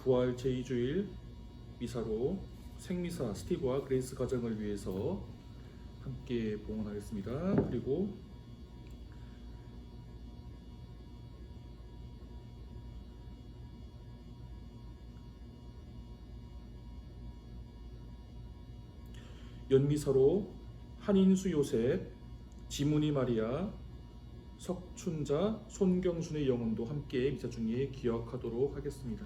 부활 제2주일 미사로 생미사 스티브와 그레이스 가정을 위해서 함께 봉헌하겠습니다. 그리고 연미사로 한인수 요셉, 지문이 마리아, 석춘자, 손경순의 영혼도 함께 미사 중에 기억하도록 하겠습니다.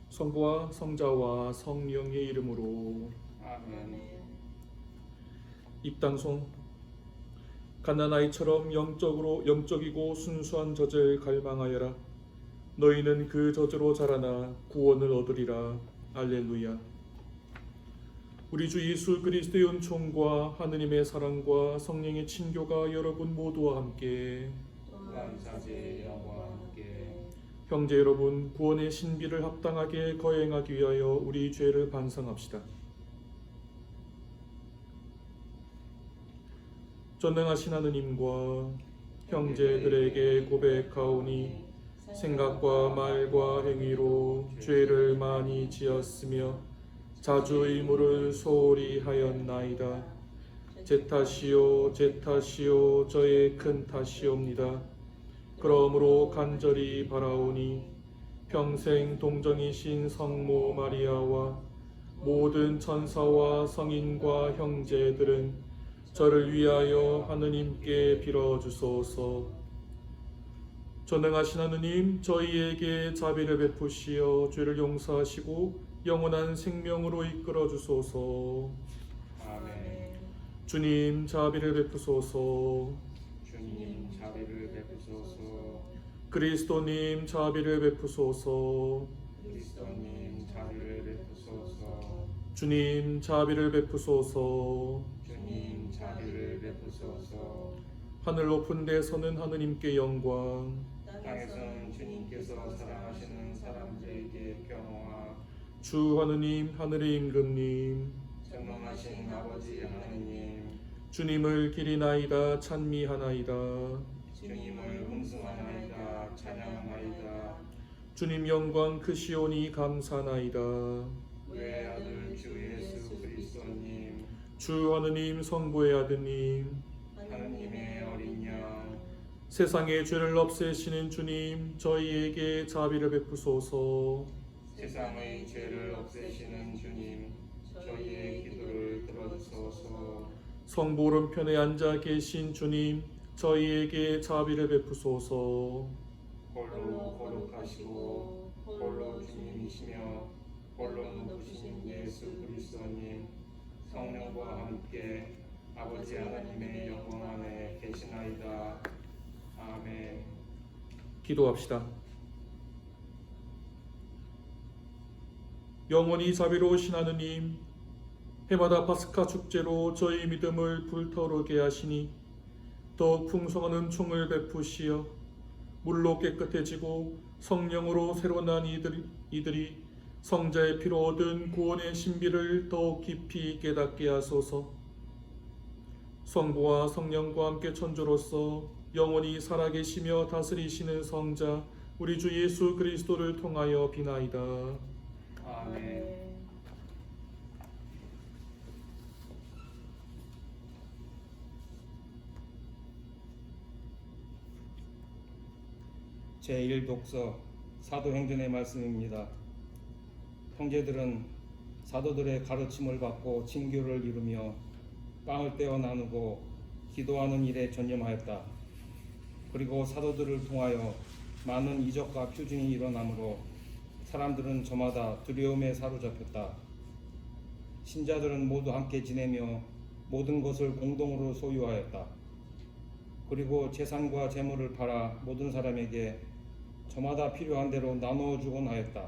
성부와 성자와 성령의 이름으로 아멘. 입당송. 갓난아이처럼 영적이고 순수한 젖을 갈망하여라. 너희는 그 젖으로 자라나 구원을 얻으리라. 알렐루야. 우리 주 예수 그리스도의 은총과 하느님의 사랑과 성령의 친교가 여러분 모두와 함께 왕사제 영과 함께 형제 여러분, 구원의 신비를 합당하게 거행하기 위하여 우리 죄를 반성합시다. 전능하신 하느님과 형제들에게 고백하오니 생각과 말과 행위로 죄를 많이 지었으며 자주 의무를 소홀히 하였나이다. 제 탓이요 저의 큰 탓이옵니다. 그러므로 간절히 바라오니 평생 동정이신 성모 마리아와 모든 천사와 성인과 형제들은 저를 위하여 하느님께 빌어주소서. 전능하신 하느님, 저희에게 자비를 베푸시어 죄를 용서하시고 영원한 생명으로 이끌어 주소서. 아멘. 주님, 자비를 베푸소서. 주님 자비를 베푸소서. 그리스도님, 자비를 베푸소서. 그리스도님 자비를 베푸소서. 주님, 자비를 베푸소서. 주님 자비를 베푸소서. 하늘 높은 데서는 하느님께 영광, 땅에서는 주님께서 사랑하시는 사람들에게 평화. 주 하느님, 하늘의 임금님, 전능하신 아버지 하느님, 주님을 기리나이다 찬미하나이다. 주님을 음성하나이다 찬양하나이다. 주님 영광 크시오니 감사나이다. 왜 아들 주 예수 그리스도님, 주 하느님 성부의 아드님, 하느님의 어린 양, 세상의 죄를 없애시는 주님, 저희에게 자비를 베푸소서. 세상의 죄를 없애시는 주님, 저희의 기도를 들어주소서. 성부 오른편에 앉아 계신 주님, 저희에게 자비를 베푸소서. 홀로 거룩하시고 홀로 주님이시며 홀로 높으신 예수 그리스도님, 성령과 함께 아버지 하나님의 영광 안에 계시나이다. 아멘. 기도합시다. 영원히 자비로우신 하느님, 해마다 파스카 축제로 저희 믿음을 불타오르게 하시니 더욱 풍성한 은총을 베푸시어 물로 깨끗해지고 성령으로 새로 난 이들이 성자의 피로 얻은 구원의 신비를 더욱 깊이 깨닫게 하소서. 성부와 성령과 함께 천주로서 영원히 살아계시며 다스리시는 성자 우리 주 예수 그리스도를 통하여 비나이다. 아멘. 제1독서 사도행전의 말씀입니다. 형제들은 사도들의 가르침을 받고 친교를 이루며 빵을 떼어 나누고 기도하는 일에 전념하였다. 그리고 사도들을 통하여 많은 이적과 표징이 일어나므로 사람들은 저마다 두려움에 사로잡혔다. 신자들은 모두 함께 지내며 모든 것을 공동으로 소유하였다. 그리고 재산과 재물을 팔아 모든 사람에게 저마다 필요한 대로 나누어 주곤 하였다.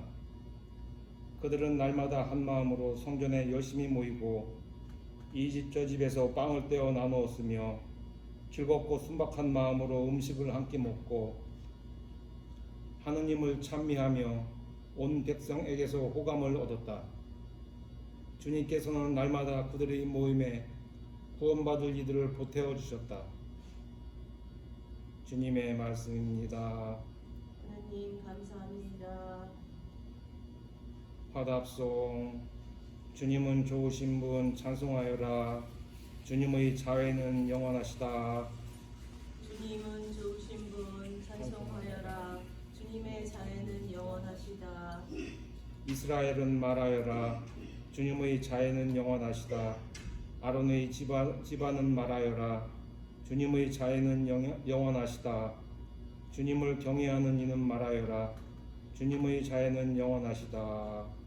그들은 날마다 한 마음으로 성전에 열심히 모이고 이 집 저 집에서 빵을 떼어 나누었으며 즐겁고 순박한 마음으로 음식을 함께 먹고 하느님을 찬미하며 온 백성에게서 호감을 얻었다. 주님께서는 날마다 그들의 모임에 구원받을 이들을 보태어 주셨다. 주님의 말씀입니다. 하나님 감사합니다. 화답송. 주님은 좋으신 분 찬송하여라. 주님의 자애는 영원하시다. 주님은 좋으신 분 찬송하여라. 주님의 자애는 영원하시다. 이스라엘은 말하여라. 주님의 자애는 영원하시다. 아론의 집안은 말하여라. 주님의 자애는 영원하시다. 주님을 경외하는 이는 말하여라. 주님의 자애는 영원하시다.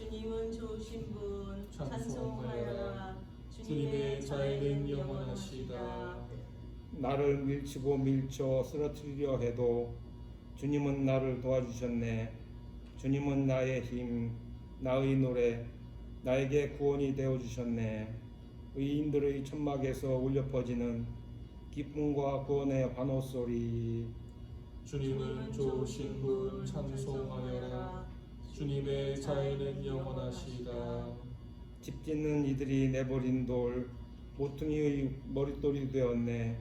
주님은 좋으신 분 찬송하여라. 찬송하여라. 주님의 자애는 영원하시다. 나를 밀치고 밀쳐 쓰러뜨리려 해도 주님은 나를 도와주셨네. 주님은 나의 힘, 나의 노래, 나에게 구원이 되어주셨네. 의인들의 천막에서 울려 퍼지는 기쁨과 구원의 환호소리. 주님은 좋으신 분 찬송하여라. 주님의 자애는 영원하시다. 집 짓는 이들이 내버린 돌, 모퉁이의 머릿돌이 되었네.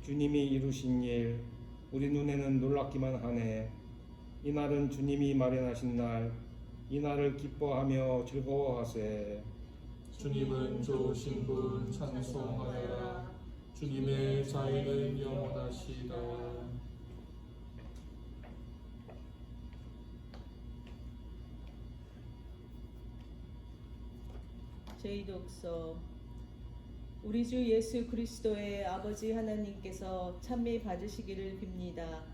주님이 이루신 일, 우리 눈에는 놀랍기만 하네. 이날은 주님이 마련하신 날, 이날을 기뻐하며 즐거워하세. 주님은 좋으신 분 찬송하여라. 주님의 자애는 영원하시다. 제2독서. 우리 주 예수 그리스도의 아버지 하나님께서 찬미 받으시기를 빕니다.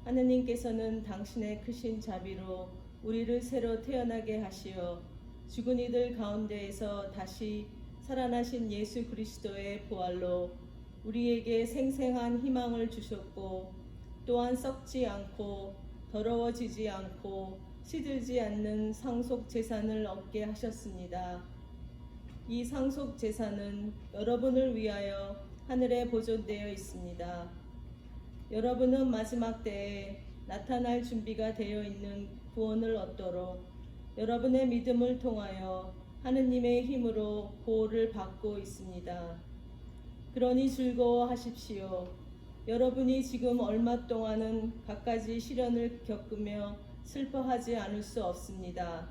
하나님께서는 당신의 크신 자비로 우리를 새로 태어나게 하시어 죽은 이들 가운데에서 다시 살아나신 예수 그리스도의 부활로 우리에게 생생한 희망을 주셨고, 또한 썩지 않고 더러워지지 않고 시들지 않는 상속 재산을 얻게 하셨습니다. 이 상속 재산은 여러분을 위하여 하늘에 보존되어 있습니다. 여러분은 마지막 때에 나타날 준비가 되어 있는 구원을 얻도록 여러분의 믿음을 통하여 하느님의 힘으로 보호를 받고 있습니다. 그러니 즐거워하십시오. 여러분이 지금 얼마 동안은 갖가지 시련을 겪으며 슬퍼하지 않을 수 없습니다.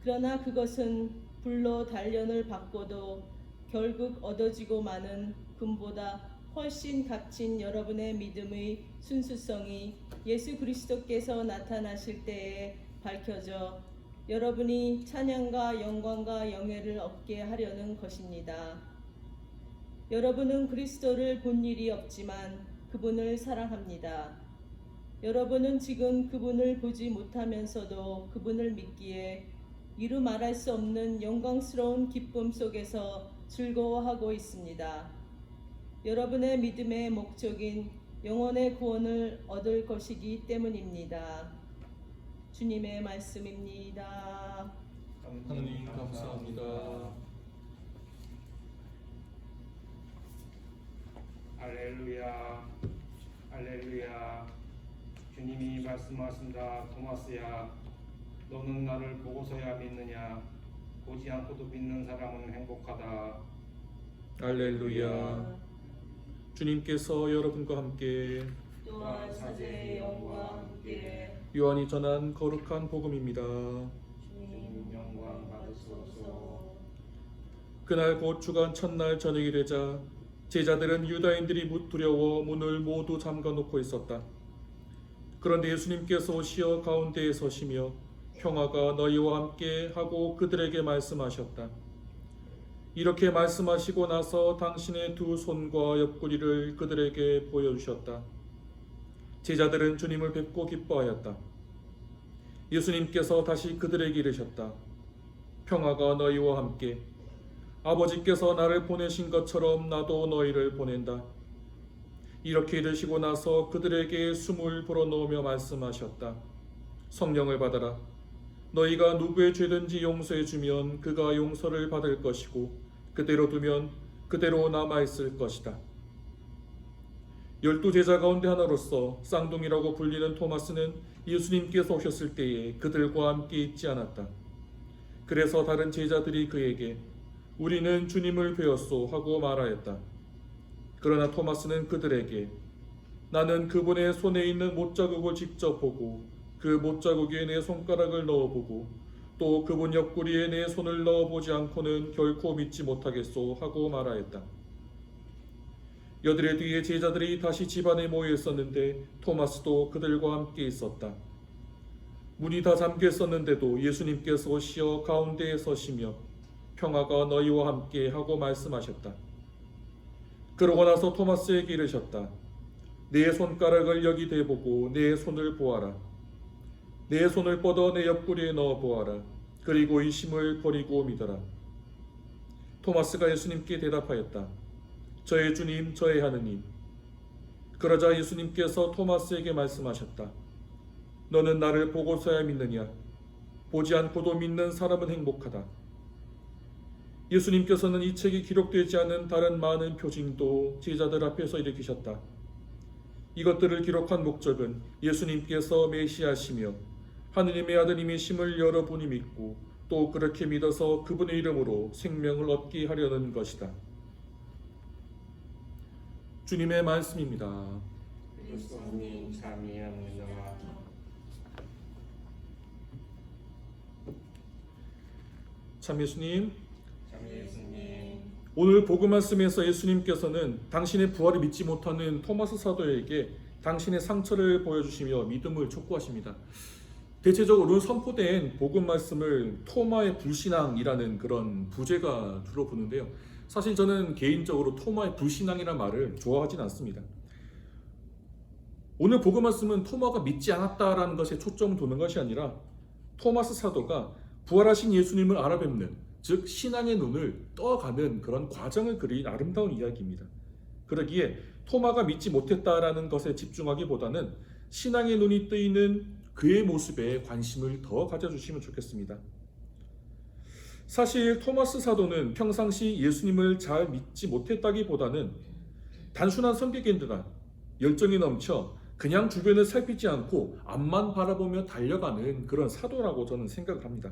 그러나 그것은 불로 단련을 받고도 결국 얻어지고 마는 금보다 훨씬 값진 여러분의 믿음의 순수성이 예수 그리스도께서 나타나실 때에 밝혀져 여러분이 찬양과 영광과 영예를 얻게 하려는 것입니다. 여러분은 그리스도를 본 일이 없지만 그분을 사랑합니다. 여러분은 지금 그분을 보지 못하면서도 그분을 믿기에 이루 말할 수 없는 영광스러운 기쁨 속에서 즐거워하고 있습니다. 여러분의 믿음의 목적인 영혼의 구원을 얻을 것이기 때문입니다. 주님의 말씀입니다. 하느님 감사합니다. 할렐루야, 할렐루야. 주님이 말씀하신다. 토마스야, 너는 나를 보고서야 믿느냐? 보지 않고도 믿는 사람은 행복하다. 할렐루야. 주님께서 여러분과 함께 또한 사제의 영과 함께 요한이 전한 거룩한 복음입니다. 주님 영광 받으소서. 그날 곧 주간 첫날 저녁이 되자 제자들은 유다인들이 두려워 문을 모두 잠가놓고 있었다. 그런데 예수님께서 오시어 가운데에 서시며 평화가 너희와 함께 하고 그들에게 말씀하셨다. 이렇게 말씀하시고 나서 당신의 두 손과 옆구리를 그들에게 보여주셨다. 제자들은 주님을 뵙고 기뻐하였다. 예수님께서 다시 그들에게 이르셨다. 평화가 너희와 함께. 아버지께서 나를 보내신 것처럼 나도 너희를 보낸다. 이렇게 이르시고 나서 그들에게 숨을 불어넣으며 말씀하셨다. 성령을 받아라. 너희가 누구의 죄든지 용서해 주면 그가 용서를 받을 것이고 그대로 두면 그대로 남아있을 것이다. 12제자 가운데 하나로서 쌍둥이라고 불리는 토마스는 예수님께서 오셨을 때에 그들과 함께 있지 않았다. 그래서 다른 제자들이 그에게 우리는 주님을 배웠소 하고 말하였다. 그러나 토마스는 그들에게 나는 그분의 손에 있는 못자국을 직접 보고 그 못자국에 내 손가락을 넣어보고 또 그분 옆구리에 내 손을 넣어보지 않고는 결코 믿지 못하겠소 하고 말하였다. 여드레 뒤에 제자들이 다시 집안에 모여 있었는데 토마스도 그들과 함께 있었다. 문이 다 잠겨 있었는데도 예수님께서 오시어 가운데에 서시며 평화가 너희와 함께 하고 말씀하셨다. 그러고 나서 토마스에게 이르셨다. 내 손가락을 여기 대보고 내 손을 보아라. 내 손을 뻗어 내 옆구리에 넣어 보아라. 그리고 의심을 버리고 믿어라. 토마스가 예수님께 대답하였다. 저의 주님, 저의 하느님. 그러자 예수님께서 토마스에게 말씀하셨다. 너는 나를 보고서야 믿느냐? 보지 않고도 믿는 사람은 행복하다. 예수님께서는 이 책이 기록되지 않은 다른 많은 표징도 제자들 앞에서 일으키셨다. 이것들을 기록한 목적은 예수님께서 메시아시며 하느님의 아들님이심을 여러분이 믿고 또 그렇게 믿어서 그분의 이름으로 생명을 얻게 하려는 것이다. 주님의 말씀입니다. 그리스도님 참여합니다. 참 예수님, 예수님, 오늘 복음 말씀에서 예수님께서는 당신의 부활을 믿지 못하는 토마스 사도에게 당신의 상처를 보여주시며 믿음을 촉구하십니다. 대체적으로 선포된 복음 말씀을 토마의 불신앙이라는 그런 부제가 주로 부르는데요. 사실 저는 개인적으로 토마의 불신앙이라는 말을 좋아하진 않습니다. 오늘 복음 말씀은 토마가 믿지 않았다라는 것에 초점을 두는 것이 아니라 토마스 사도가 부활하신 예수님을 알아뵙는, 즉 신앙의 눈을 떠가는 그런 과정을 그린 아름다운 이야기입니다. 그러기에 토마가 믿지 못했다라는 것에 집중하기보다는 신앙의 눈이 뜨이는 그의 모습에 관심을 더 가져주시면 좋겠습니다. 사실 토마스 사도는 평상시 예수님을 잘 믿지 못했다기보다는 단순한 성격인들아 열정이 넘쳐 그냥 주변을 살피지 않고 앞만 바라보며 달려가는 그런 사도라고 저는 생각을 합니다.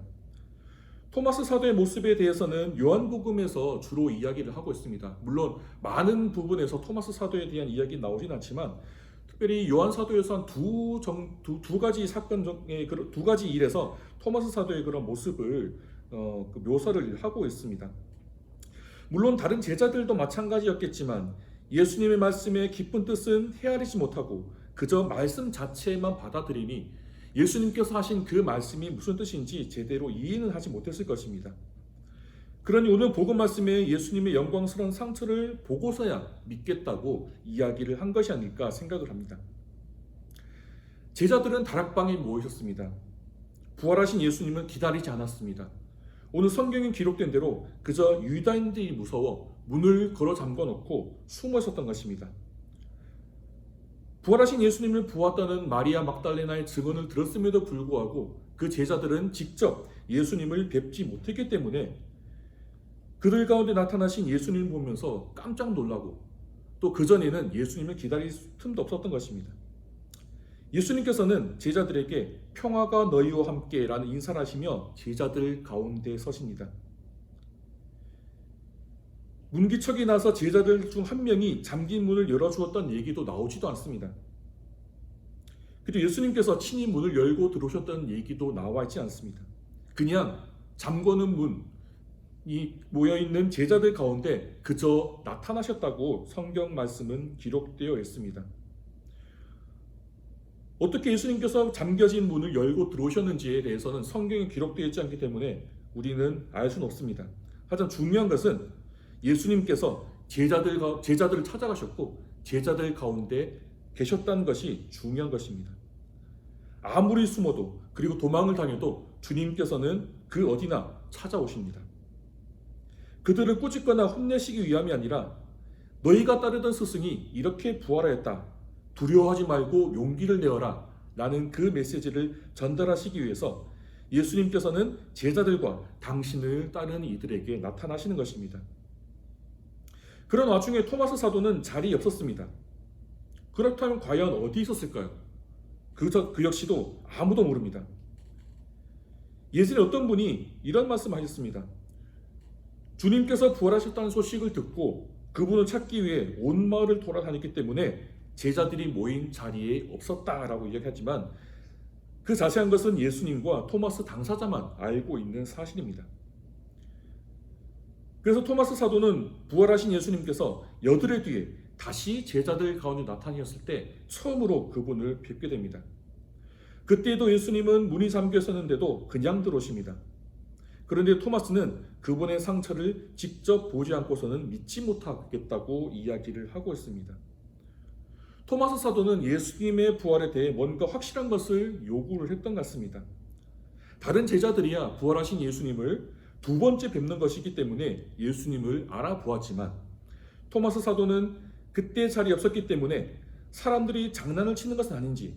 토마스 사도의 모습에 대해서는 요한복음에서 주로 이야기를 하고 있습니다. 물론 많은 부분에서 토마스 사도에 대한 이야기 나오진 않지만 특별히 요한 사도에서 한 두 가지 사건 중에 두 가지 일에서 토마스 사도의 그런 모습을 묘사를 하고 있습니다. 물론 다른 제자들도 마찬가지였겠지만 예수님의 말씀의 깊은 뜻은 헤아리지 못하고 그저 말씀 자체만 받아들이니 예수님께서 하신 그 말씀이 무슨 뜻인지 제대로 이해는 하지 못했을 것입니다. 그러니 오늘 복음 말씀에 예수님의 영광스러운 상처를 보고서야 믿겠다고 이야기를 한 것이 아닐까 생각을 합니다. 제자들은 다락방에 모여 있었습니다. 부활하신 예수님을 기다리지 않았습니다. 오늘 성경에 기록된 대로 그저 유다인들이 무서워 문을 걸어 잠궈 놓고 숨어 있었던 것입니다. 부활하신 예수님을 보았다는 마리아 막달레나의 증언을 들었음에도 불구하고 그 제자들은 직접 예수님을 뵙지 못했기 때문에 그들 가운데 나타나신 예수님을 보면서 깜짝 놀라고 또 그전에는 예수님을 기다릴 틈도 없었던 것입니다. 예수님께서는 제자들에게 평화가 너희와 함께 라는 인사를 하시며 제자들 가운데 서십니다. 문기척이 나서 제자들 중 한 명이 잠긴 문을 열어주었던 얘기도 나오지도 않습니다. 그리고 예수님께서 친히 문을 열고 들어오셨다는 얘기도 나와 있지 않습니다. 그냥 잠궈놓은 문이 모여있는 제자들 가운데 그저 나타나셨다고 성경 말씀은 기록되어 있습니다. 어떻게 예수님께서 잠겨진 문을 열고 들어오셨는지에 대해서는 성경에 기록되어 있지 않기 때문에 우리는 알 수는 없습니다. 하지만 중요한 것은 예수님께서 제자들을 찾아가셨고 제자들 가운데 계셨다는 것이 중요한 것입니다. 아무리 숨어도 그리고 도망을 다녀도 주님께서는 그 어디나 찾아오십니다. 그들을 꾸짖거나 혼내시기 위함이 아니라 너희가 따르던 스승이 이렇게 부활하였다. 두려워하지 말고 용기를 내어라. 라는 그 메시지를 전달하시기 위해서 예수님께서는 제자들과 당신을 따르는 이들에게 나타나시는 것입니다. 그런 와중에 토마스 사도는 자리에 없었습니다. 그렇다면 과연 어디 있었을까요? 그 역시도 아무도 모릅니다. 예전에 어떤 분이 이런 말씀을 하셨습니다. 주님께서 부활하셨다는 소식을 듣고 그분을 찾기 위해 온 마을을 돌아다녔기 때문에 제자들이 모인 자리에 없었다라고 이야기하지만 그 자세한 것은 예수님과 토마스 당사자만 알고 있는 사실입니다. 그래서 토마스 사도는 부활하신 예수님께서 여드레 뒤에 다시 제자들 가운데 나타나셨을 때 처음으로 그분을 뵙게 됩니다. 그때도 예수님은 문이 잠겨 있었는데도 그냥 들어오십니다. 그런데 토마스는 그분의 상처를 직접 보지 않고서는 믿지 못하겠다고 이야기를 하고 있습니다. 토마스 사도는 예수님의 부활에 대해 뭔가 확실한 것을 요구를 했던 것 같습니다. 다른 제자들이야 부활하신 예수님을 두 번째 뵙는 것이기 때문에 예수님을 알아보았지만 토마스 사도는 그때 자리에 없었기 때문에 사람들이 장난을 치는 것은 아닌지,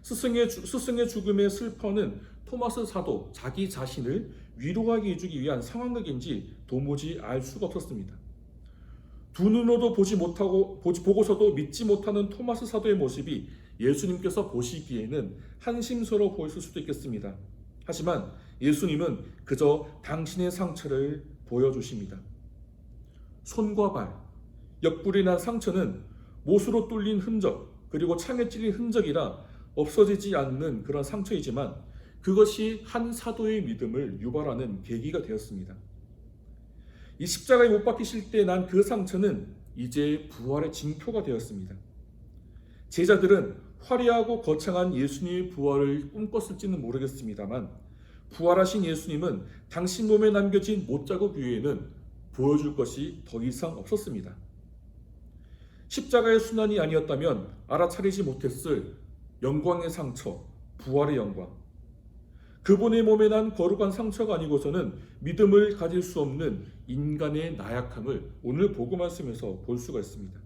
스승의 죽음의 슬퍼는 토마스 사도 자기 자신을 위로하게 해주기 위한 상황극인지 도무지 알 수가 없었습니다. 두 눈으로도 보고서도 믿지 못하는 토마스 사도의 모습이 예수님께서 보시기에는 한심스러워 보였을 수도 있겠습니다. 하지만 예수님은 그저 당신의 상처를 보여주십니다. 손과 발, 옆구리 난 상처는 못으로 뚫린 흔적, 그리고 창에 찔린 흔적이라 없어지지 않는 그런 상처이지만 그것이 한 사도의 믿음을 유발하는 계기가 되었습니다. 이 십자가에 못 박히실 때 난 그 상처는 이제 부활의 징표가 되었습니다. 제자들은 화려하고 거창한 예수님의 부활을 꿈꿨을지는 모르겠습니다만 부활하신 예수님은 당신 몸에 남겨진 못자국 위에는 보여줄 것이 더 이상 없었습니다. 십자가의 순환이 아니었다면 알아차리지 못했을 영광의 상처, 부활의 영광. 그분의 몸에 난 거룩한 상처가 아니고서는 믿음을 가질 수 없는 인간의 나약함을 오늘 복음을 쓰면서 볼 수가 있습니다.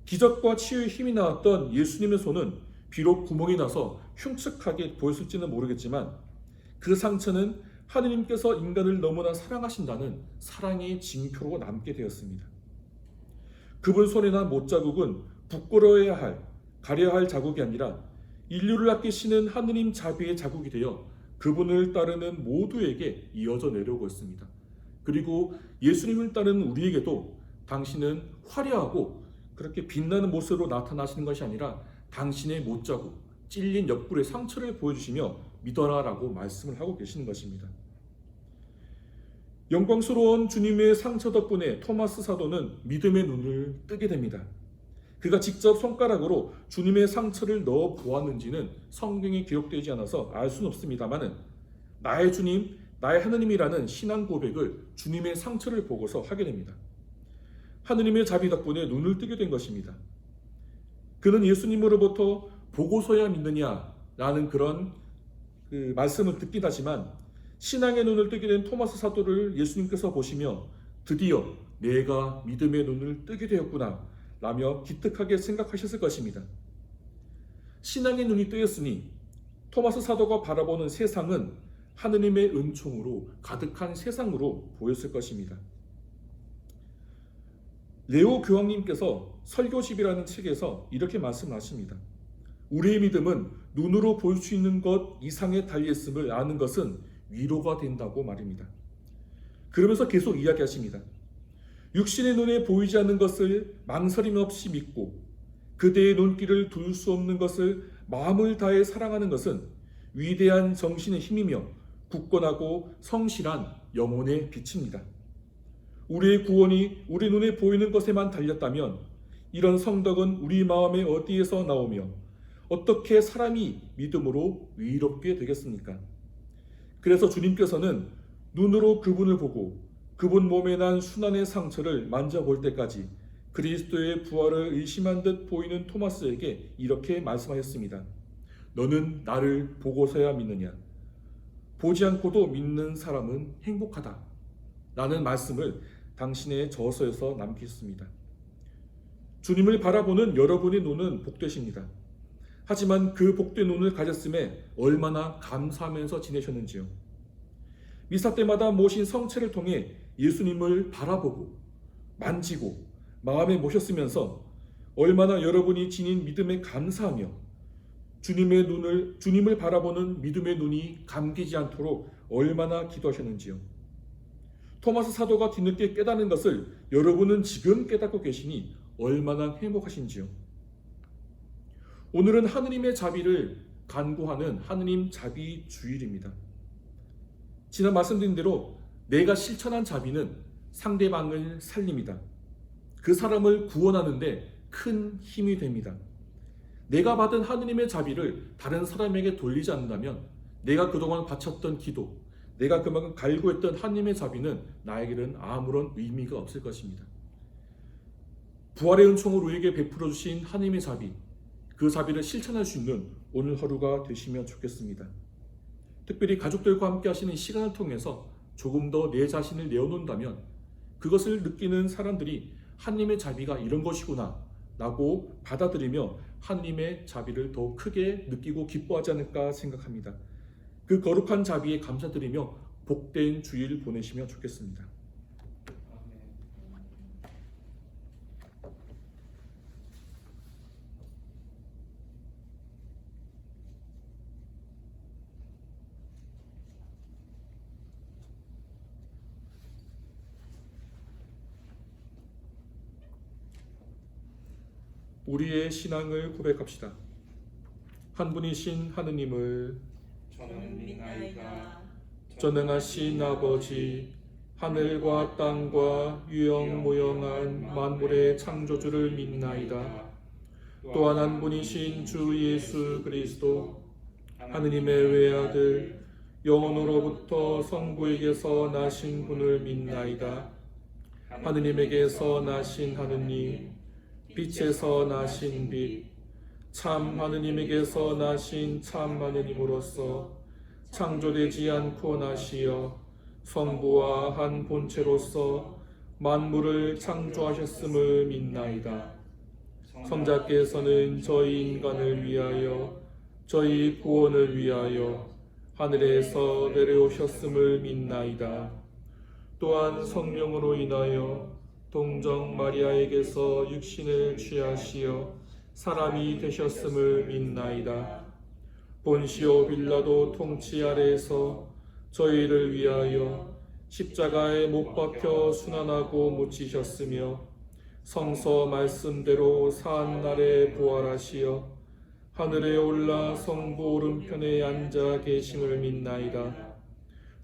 기적과 치유의 힘이 나왔던 예수님의 손은 비록 구멍이 나서 흉측하게 보였을지는 모르겠지만 그 상처는 하느님께서 인간을 너무나 사랑하신다는 사랑의 징표로 남게 되었습니다. 그분 손에 난 못자국은 부끄러워야 할, 가려야 할 자국이 아니라 인류를 아끼시는 하느님 자비의 자국이 되어 그분을 따르는 모두에게 이어져 내려오고 있습니다. 그리고 예수님을 따르는 우리에게도 당신은 화려하고 그렇게 빛나는 모습으로 나타나시는 것이 아니라 당신의 못자국, 찔린 옆구리의 상처를 보여주시며 믿어라라고 말씀을 하고 계시는 것입니다. 영광스러운 주님의 상처 덕분에 토마스 사도는 믿음의 눈을 뜨게 됩니다. 그가 직접 손가락으로 주님의 상처를 넣어 보았는지는 성경에 기록되지 않아서 알 수는 없습니다만 나의 주님, 나의 하느님이라는 신앙 고백을 주님의 상처를 보고서 하게 됩니다. 하느님의 자비 덕분에 눈을 뜨게 된 것입니다. 그는 예수님으로부터 보고서야 믿느냐라는 그런 말씀을 듣긴 하지만 신앙의 눈을 뜨게 된 토마스 사도를 예수님께서 보시며 드디어 내가 믿음의 눈을 뜨게 되었구나 라며 기특하게 생각하셨을 것입니다. 신앙의 눈이 뜨였으니 토마스 사도가 바라보는 세상은 하느님의 은총으로 가득한 세상으로 보였을 것입니다. 레오 교황님께서 설교집이라는 책에서 이렇게 말씀하십니다. 우리의 믿음은 눈으로 볼 수 있는 것 이상에 달려있음을 아는 것은 위로가 된다고 말입니다. 그러면서 계속 이야기하십니다. 육신의 눈에 보이지 않는 것을 망설임 없이 믿고 그대의 눈길을 둘 수 없는 것을 마음을 다해 사랑하는 것은 위대한 정신의 힘이며 굳건하고 성실한 영혼의 빛입니다. 우리의 구원이 우리 눈에 보이는 것에만 달렸다면 이런 성덕은 우리 마음의 어디에서 나오며 어떻게 사람이 믿음으로 위롭게 되겠습니까? 그래서 주님께서는 눈으로 그분을 보고 그분 몸에 난 순환의 상처를 만져볼 때까지 그리스도의 부활을 의심한 듯 보이는 토마스에게 이렇게 말씀하셨습니다. 너는 나를 보고서야 믿느냐? 보지 않고도 믿는 사람은 행복하다. 라는 말씀을 당신의 저서에서 남기셨습니다. 주님을 바라보는 여러분의 눈은 복되십니다. 하지만 그 복된 눈을 가졌음에 얼마나 감사하면서 지내셨는지요. 미사 때마다 모신 성체를 통해 예수님을 바라보고 만지고 마음에 모셨으면서 얼마나 여러분이 지닌 믿음에 감사하며 주님을 바라보는 믿음의 눈이 감기지 않도록 얼마나 기도하셨는지요. 토마스 사도가 뒤늦게 깨닫는 것을 여러분은 지금 깨닫고 계시니 얼마나 행복하신지요. 오늘은 하느님의 자비를 간구하는 하느님 자비 주일입니다. 지난 말씀드린 대로 내가 실천한 자비는 상대방을 살립니다. 그 사람을 구원하는데 큰 힘이 됩니다. 내가 받은 하느님의 자비를 다른 사람에게 돌리지 않는다면 내가 그동안 바쳤던 기도, 내가 그만큼 갈구했던 하느님의 자비는 나에게는 아무런 의미가 없을 것입니다. 부활의 은총을 우리에게 베풀어 주신 하느님의 자비, 그 자비를 실천할 수 있는 오늘 하루가 되시면 좋겠습니다. 특별히 가족들과 함께 하시는 시간을 통해서 조금 더 내 자신을 내어놓는다면 그것을 느끼는 사람들이 하느님의 자비가 이런 것이구나 라고 받아들이며 하느님의 자비를 더 크게 느끼고 기뻐하지 않을까 생각합니다. 그 거룩한 자비에 감사드리며 복된 주일 보내시면 좋겠습니다. 우리의 신앙을 고백합시다. 한 분이신 하느님을 저는 믿나이다. 전능하신 아버지, 하늘과 땅과 유영무영한 만물의 창조주를 믿나이다. 또한 한 분이신 주 예수 그리스도, 하느님의 외아들, 영원으로부터 성부에게서 나신 분을 믿나이다. 하느님에게서 나신 하느님, 빛에서 나신 빛, 참 하느님에게서 나신 참 하느님으로서 창조되지 않고 나시어 성부와 한 본체로서 만물을 창조하셨음을 믿나이다. 성자께서는 저희 인간을 위하여 저희 구원을 위하여 하늘에서 내려오셨음을 믿나이다. 또한 성령으로 인하여 동정 마리아에게서 육신을 취하시어 사람이 되셨음을 믿나이다. 본시오 빌라도 통치 아래에서 저희를 위하여 십자가에 못 박혀 순환하고 묻히셨으며 성서 말씀대로 사한 날에 부활하시어 하늘에 올라 성부 오른편에 앉아 계심을 믿나이다.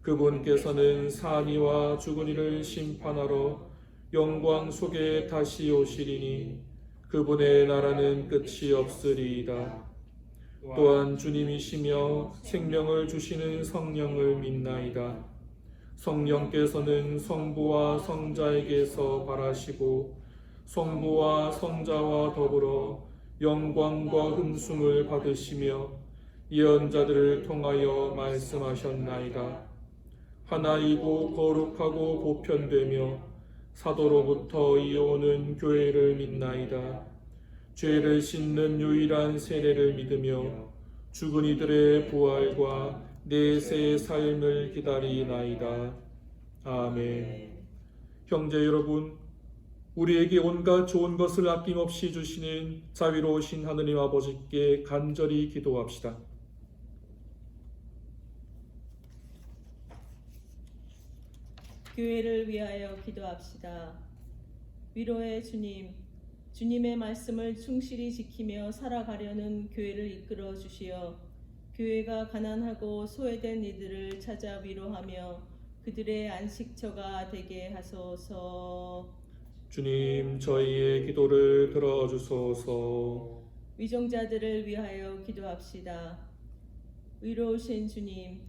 그분께서는 사니와 죽은 이를 심판하러 영광 속에 다시 오시리니 그분의 나라는 끝이 없으리이다. 또한 주님이시며 생명을 주시는 성령을 믿나이다. 성령께서는 성부와 성자에게서 발하시고 성부와 성자와 더불어 영광과 흠숭을 받으시며 예언자들을 통하여 말씀하셨나이다. 하나이고 거룩하고 보편되며 사도로부터 이어오는 교회를 믿나이다. 죄를 씻는 유일한 세례를 믿으며 죽은 이들의 부활과 내세의 삶을 기다리나이다. 아멘. 형제 여러분, 우리에게 온갖 좋은 것을 아낌없이 주시는 자비로우신 하느님 아버지께 간절히 기도합시다. 교회를 위하여 기도합시다. 위로의 주님, 주님의 말씀을 충실히 지키며 살아가려는 교회를 이끌어 주시어 교회가 가난하고 소외된 이들을 찾아 위로하며 그들의 안식처가 되게 하소서. 주님, 저희의 기도를 들어주소서. 위정자들을 위하여 기도합시다. 위로우신 주님,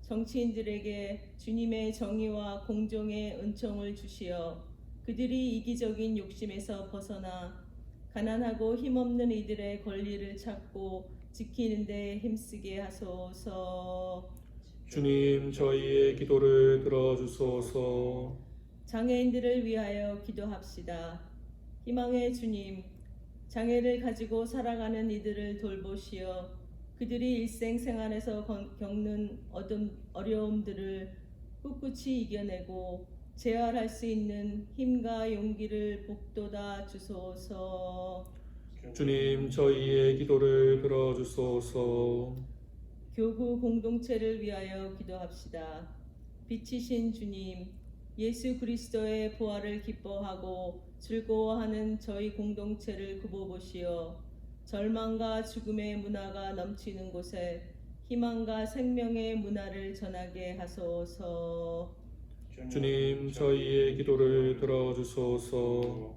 정치인들에게 주님의 정의와 공정의 은총을 주시어 그들이 이기적인 욕심에서 벗어나 가난하고 힘없는 이들의 권리를 찾고 지키는 데 힘쓰게 하소서. 주님, 저희의 기도를 들어주소서. 장애인들을 위하여 기도합시다. 희망의 주님, 장애를 가지고 살아가는 이들을 돌보시어 그들이 일생생활에서 겪는 어려움들을 꿋꿋이 이겨내고 재활할 수 있는 힘과 용기를 북돋아 주소서. 주님, 저희의 기도를 들어주소서. 교구 공동체를 위하여 기도합시다. 빛이신 주님, 예수 그리스도의 부활을 기뻐하고 즐거워하는 저희 공동체를 굽어보시어 절망과 죽음의 문화가 넘치는 곳에 희망과 생명의 문화를 전하게 하소서. 주님, 저희의 기도를 들어주소서.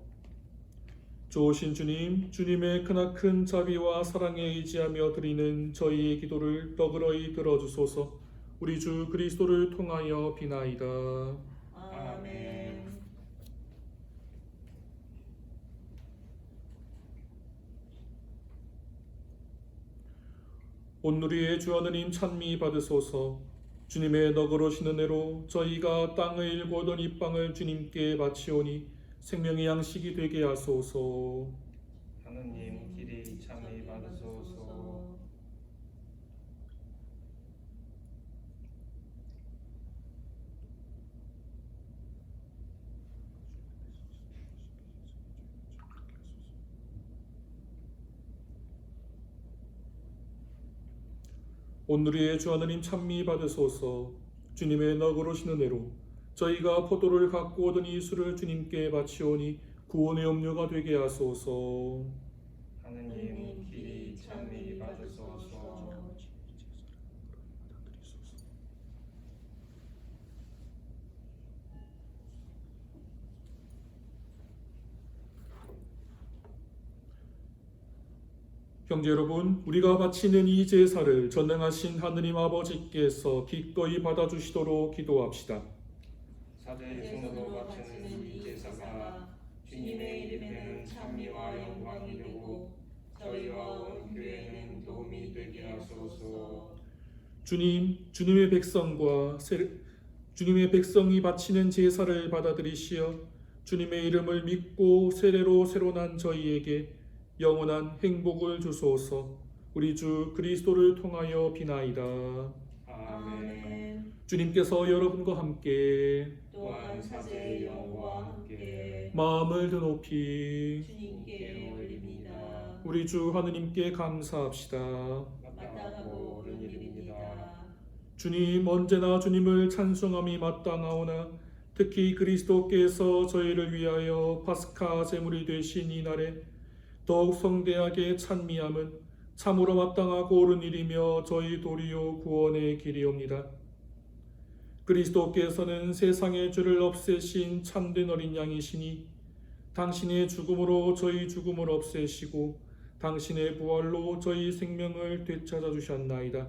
좋으신 주님, 주님의 크나큰 자비와 사랑에 의지하며 드리는 저희의 기도를 너그러이 들어주소서. 우리 주 그리스도를 통하여 비나이다. 아멘. 온누리의 주 하느님 찬미 받으소서. 주님의 너그러신 은혜로 저희가 땅의 일고 얻은 이 빵을 주님께 바치오니 생명의 양식이 되게 하소서. 하느님 길이 참이 받으소서. 온누리의 주 하느님 찬미 받으소서. 주님의 너그러신 은혜로 저희가 포도를 갖고 얻은 이 술을 주님께 바치오니 구원의 음료가 되게 하소서. 하느님 길이 참이 받으소서. 형제 여러분, 우리가 바치는 이 제사를 전능하신 하느님 아버지께서 기꺼이 받아주시도록 기도합시다. 사제의 손으로 바치는 이 제사가 주님의 이름에는 찬미와 영광이 되고 저희와 온 교회에는 도움이 되게 하소서. 주님의 백성이 바치는 제사를 받아들이시어 주님의 이름을 믿고 세례로 새로 난 저희에게 영원한 행복을 주소서. 우리 주 그리스도를 통하여 비나이다. 아멘. 주님께서 여러분과 함께 또한 사제의 영과 함께 마음을 드높이 주님께 올립니다. 우리 주 하느님께 감사합시다. 마땅하고 옳은 일입니다. 주님, 언제나 주님을 찬송함이 마땅하오나 특히 그리스도께서 저희를 위하여 파스카 제물이 되신 이 날에 더욱 성대하게 찬미함은 참으로 마땅하고 옳은 일이며 저희 도리요 구원의 길이옵니다. 그리스도께서는 세상의 죄를 없애신 참된 어린 양이시니 당신의 죽음으로 저희 죽음을 없애시고 당신의 부활로 저희 생명을 되찾아 주셨나이다.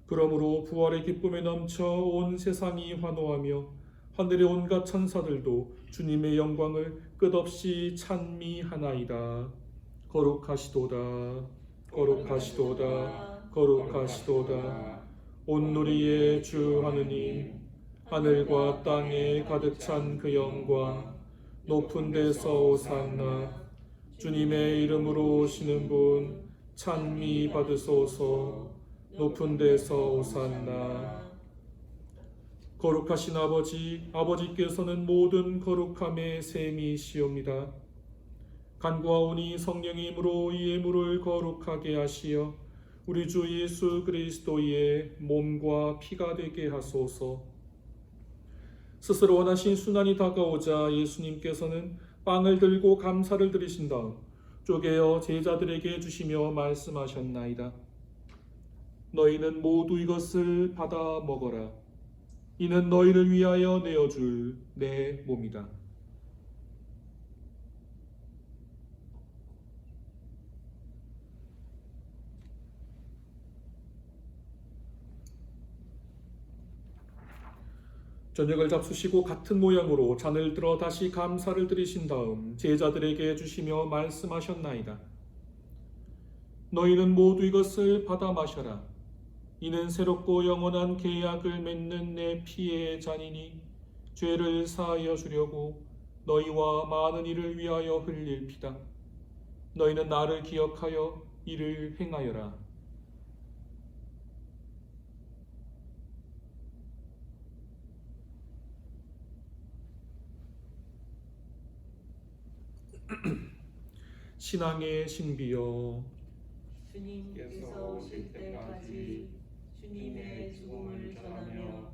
그러므로 부활의 기쁨에 넘쳐 온 세상이 환호하며 하늘의 온갖 천사들도 주님의 영광을 끝없이 찬미하나이다. 거룩하시도다. 거룩하시도다. 거룩하시도다. 온누리의 주 하느님, 하늘과 땅에 가득 찬 그 영광, 높은 데서 오산나. 주님의 이름으로 오시는 분 찬미 받으소서. 높은 데서 오산나. 거룩하신 아버지께서는 모든 거룩함의 셈이시옵니다. 간구하오니 성령의 힘으로 이 예물을 거룩하게 하시어 우리 주 예수 그리스도의 몸과 피가 되게 하소서. 스스로 원하신 순환이 다가오자 예수님께서는 빵을 들고 감사를 드리신 다음 쪼개어 제자들에게 주시며 말씀하셨나이다. 너희는 모두 이것을 받아 먹어라. 이는 너희를 위하여 내어줄 내 몸이다. 저녁을 잡수시고 같은 모양으로 잔을 들어 다시 감사를 드리신 다음 제자들에게 주시며 말씀하셨나이다. 너희는 모두 이것을 받아 마셔라. 이는 새롭고 영원한 계약을 맺는 내 피의 잔이니 죄를 사하여 주려고 너희와 많은 이를 위하여 흘릴 피다. 너희는 나를 기억하여 이를 행하여라. 신앙의 신비여, 주님께서 오실 때까지 주님의 죽음을 전하며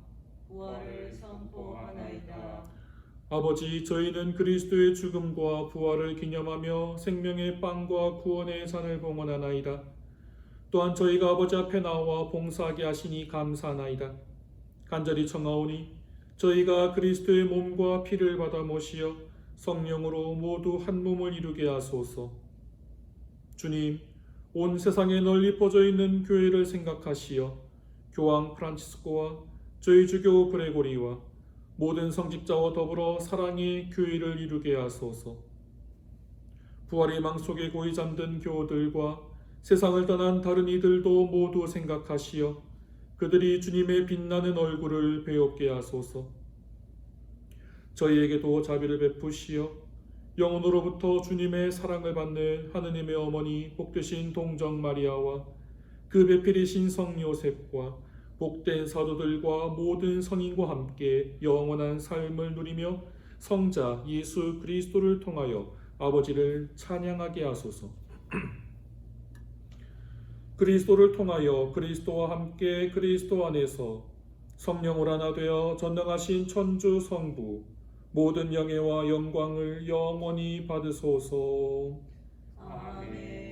부활을 선포하나이다. 아버지, 저희는 그리스도의 죽음과 부활을 기념하며 생명의 빵과 구원의 잔을 봉헌하나이다. 또한 저희가 아버지 앞에 나와 봉사하게 하시니 감사하나이다. 간절히 청하오니 저희가 그리스도의 몸과 피를 받아 모시어 성령으로 모두 한 몸을 이루게 하소서. 주님, 온 세상에 널리 퍼져 있는 교회를 생각하시어 교황 프란치스코와 저희 주교 그레고리와 모든 성직자와 더불어 사랑의 교회를 이루게 하소서. 부활의 망 속에 고이 잠든 교우들과 세상을 떠난 다른 이들도 모두 생각하시어 그들이 주님의 빛나는 얼굴을 배웁게 하소서. 저희에게도 자비를 베푸시어 영혼으로부터 주님의 사랑을 받는 하느님의 어머니 복되신 동정 마리아와 그 배필이신 성 요셉과 복된 사도들과 모든 성인과 함께 영원한 삶을 누리며 성자 예수 그리스도를 통하여 아버지를 찬양하게 하소서. 그리스도를 통하여 그리스도와 함께 그리스도 안에서 성령으로 하나 되어 전능하신 천주 성부 모든 영예와 영광을 영원히 받으소서. 아멘.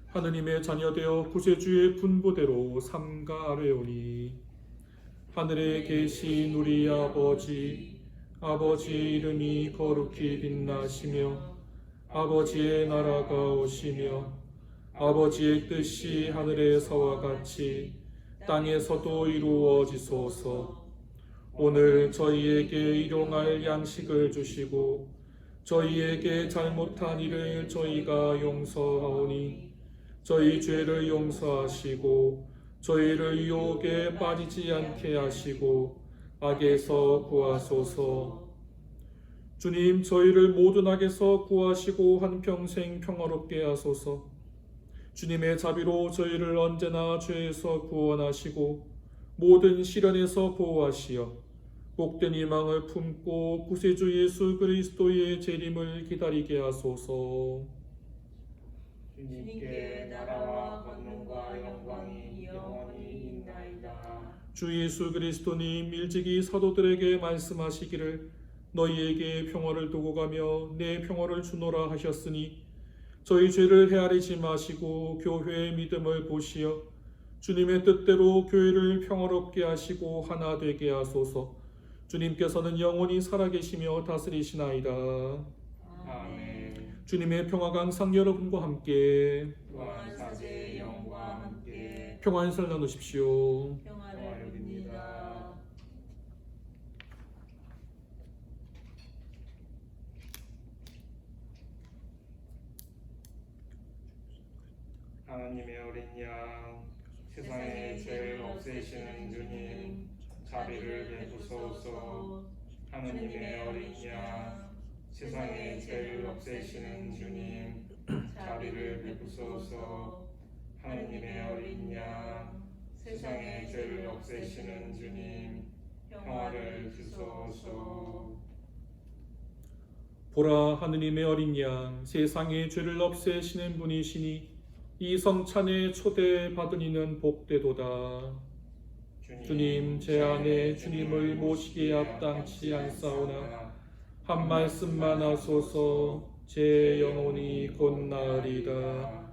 하느님의 자녀되어 구세주의 분부대로 삼가 아뢰오니 하늘에 계신 우리 아버지, 아버지의 이름이 거룩히 빛나시며 아버지의 나라가 오시며 아버지의 뜻이 하늘에서와 같이 땅에서도 이루어지소서. 오늘 저희에게 일용할 양식을 주시고 저희에게 잘못한 일을 저희가 용서하오니 저희 죄를 용서하시고 저희를 유혹에 빠지지 않게 하시고 악에서 구하소서. 주님, 저희를 모든 악에서 구하시고 한평생 평화롭게 하소서. 주님의 자비로 저희를 언제나 죄에서 구원하시고 모든 시련에서 보호하시어 복된 희망을 품고 구세주 예수 그리스도의 재림을 기다리게 하소서. 주님께 나라와 권능과 영광이 영원히 있나이다. 주 예수 그리스도님 일찍이 사도들에게 말씀하시기를 너희에게 평화를 두고 가며 내 평화를 주노라 하셨으니 저희 죄를 헤아리지 마시고 교회의 믿음을 보시어 주님의 뜻대로 교회를 평화롭게 하시고 하나 되게 하소서. 주님께서는 영원히 살아계시며 다스리시나이다. 아멘. 주님의 평화가 항상 여러분과 함께 또한 사제의 영과 함께 평안히 살 나누십시오. 평화를 빕니다. 하나님의 어린 양, 세상의 죄를 없애시는 주님, 자비를 베푸소서. 하나님의 어린 양, 세상의 죄를 없애시는 주님, 자비를 베푸소서. 하나님의 어린 양, 세상의 죄를 없애시는 주님, 평화를 주소서. 보라, 하느님의 어린 양, 세상의 죄를 없애시는 분이시니 이 성찬에 초대받은 이는 복되도다. 주님, 제 안에 주님을 모시기에 합당치 않사오나 한 말씀만 하소서. 제 영혼이 곧 나으리다.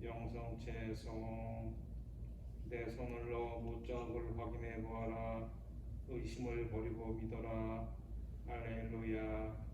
영성체성, 내 손을 넣어 무적을 확인해 보아라. 의심을 버리고 믿어라. 할렐루야.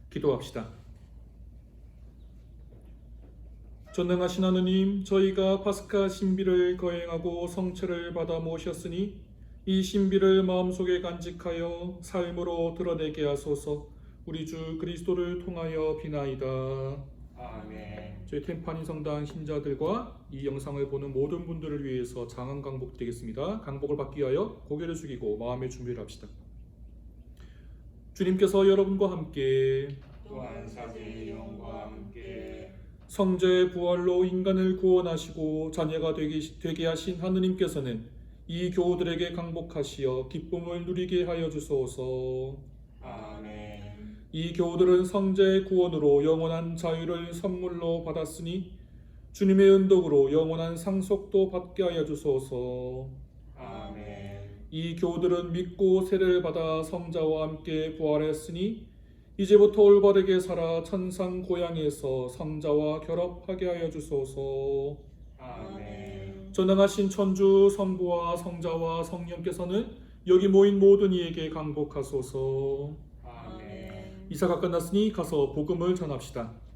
기도합시다. 전능하신 하느님, 저희가 파스카 신비를 거행하고 성체를 받아 모셨으니 이 신비를 마음속에 간직하여 삶으로 드러내게 하소서. 우리 주 그리스도를 통하여 비나이다. 아멘. 저희 템파니 성당 신자들과 이 영상을 보는 모든 분들을 위해서 장한 강복 되겠습니다. 강복을 받기 위하여 고개를 숙이고 마음의 준비를 합시다. 주님께서 여러분과 함께 또한 사제의 영과 함께 성자의 부활로 인간을 구원하시고 자녀가 되게 하신 하느님께서는 이 교우들에게 강복하시어 기쁨을 누리게 하여 주소서. 아멘. 이 교우들은 성자의 구원으로 영원한 자유를 선물로 받았으니 주님의 은덕으로 영원한 상속도 받게 하여 주소서. 아멘. 이 교우들은 믿고 세례를 받아 성자와 함께 부활했으니 이제부터 올바르게 살아 천상 고향에서 성자와 결합하게 하여 주소서. 아멘. 전능하신 천주 성부와 성자와 성령께서는 여기 모인 모든 이에게 강복하소서. 아멘. 이사가 끝났으니 가서 복음을 전합시다.